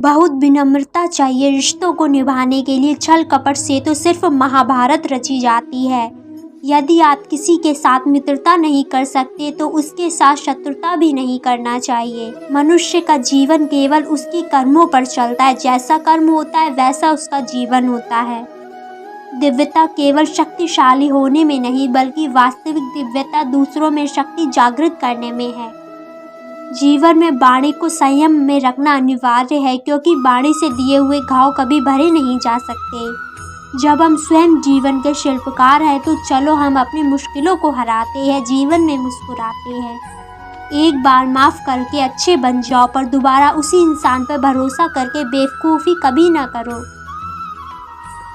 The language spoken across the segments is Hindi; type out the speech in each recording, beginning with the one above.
बहुत विनम्रता चाहिए रिश्तों को निभाने के लिए। छल कपट से तो सिर्फ महाभारत रची जाती है। यदि आप किसी के साथ मित्रता नहीं कर सकते तो उसके साथ शत्रुता भी नहीं करना चाहिए। मनुष्य का जीवन केवल उसके कर्मों पर चलता है। जैसा कर्म होता है वैसा उसका जीवन होता है। दिव्यता केवल शक्तिशाली होने में नहीं बल्कि वास्तविक दिव्यता दूसरों में शक्ति जागृत करने में है। जीवन में वाणी को संयम में रखना अनिवार्य है, क्योंकि वाणी से दिए हुए घाव कभी भरे नहीं जा सकते। जब हम स्वयं जीवन के शिल्पकार हैं तो चलो हम अपनी मुश्किलों को हराते हैं, जीवन में मुस्कुराते हैं। एक बार माफ़ करके अच्छे बन जाओ, पर दोबारा उसी इंसान पर भरोसा करके बेवकूफ़ी कभी ना करो।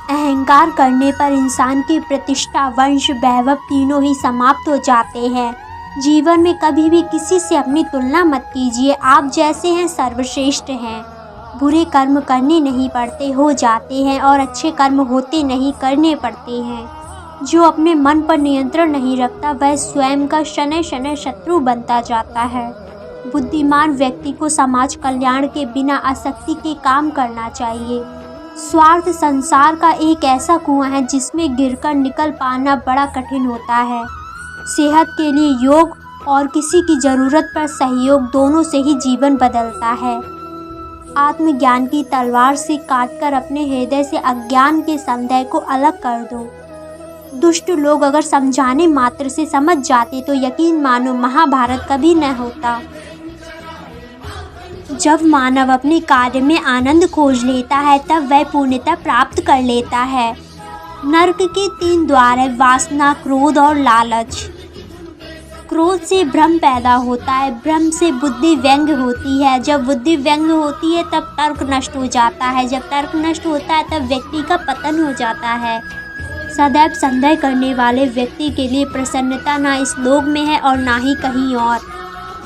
अहंकार करने पर इंसान की प्रतिष्ठा, वंश, वैभव तीनों ही समाप्त हो जाते हैं। जीवन में कभी भी किसी से अपनी तुलना मत कीजिए। आप जैसे हैं सर्वश्रेष्ठ हैं। बुरे कर्म करने नहीं पड़ते, हो जाते हैं, और अच्छे कर्म होते नहीं, करने पड़ते हैं। जो अपने मन पर नियंत्रण नहीं रखता वह स्वयं का शनै शनै शत्रु बनता जाता है। बुद्धिमान व्यक्ति को समाज कल्याण के बिना आसक्ति के काम करना चाहिए। स्वार्थ संसार का एक ऐसा कुआं है जिसमें गिरकर निकल पाना बड़ा कठिन होता है। सेहत के लिए योग और किसी की ज़रूरत पर सहयोग, दोनों से ही जीवन बदलता है। आत्मज्ञान की तलवार से काटकर अपने हृदय से अज्ञान के संदेह को अलग कर दो। दुष्ट लोग अगर समझाने मात्र से समझ जाते तो यकीन मानो महाभारत कभी न होता। जब मानव अपने कार्य में आनंद खोज लेता है तब वह पूर्णता प्राप्त कर लेता है। नरक के 3 द्वार है, वासना, क्रोध और लालच। क्रोध से भ्रम पैदा होता है, भ्रम से बुद्धि व्यंग होती है, जब बुद्धि व्यंग होती है तब तर्क नष्ट हो जाता है, जब तर्क नष्ट होता है तब व्यक्ति का पतन हो जाता है। सदैव संदेह करने वाले व्यक्ति के लिए प्रसन्नता ना इस लोक में है और ना ही कहीं और।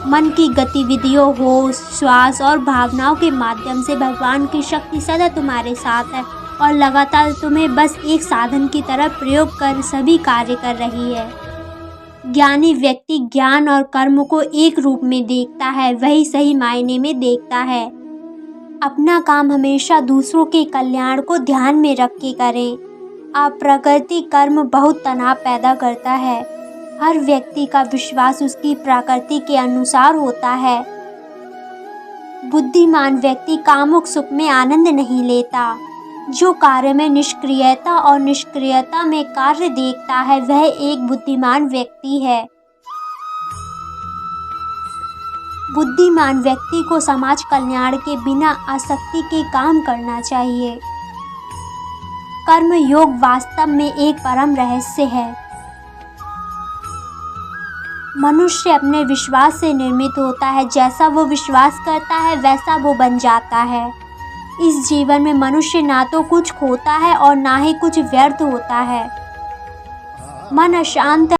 मन की गतिविधियों, होश, श्वास और भावनाओं के माध्यम से भगवान की शक्ति सदा तुम्हारे साथ है और लगातार तुम्हें बस एक साधन की तरह प्रयोग कर सभी कार्य कर रही है। ज्ञानी व्यक्ति ज्ञान और कर्म को एक रूप में देखता है, वही सही मायने में देखता है। अपना काम हमेशा दूसरों के कल्याण को ध्यान में रख के करें। अप्राकृतिक कर्म बहुत तनाव पैदा करता है। हर व्यक्ति का विश्वास उसकी प्रकृति के अनुसार होता है। बुद्धिमान व्यक्ति कामुक सुख में आनंद नहीं लेता। जो कार्य में निष्क्रियता और निष्क्रियता में कार्य देखता है वह एक बुद्धिमान व्यक्ति है। बुद्धिमान व्यक्ति को समाज कल्याण के बिना आसक्ति के काम करना चाहिए। कर्म योग वास्तव में एक परम रहस्य है। मनुष्य अपने विश्वास से निर्मित होता है, जैसा वो विश्वास करता है वैसा वो बन जाता है। इस जीवन में मनुष्य ना तो कुछ खोता है और ना ही कुछ व्यर्थ होता है। मन अशांत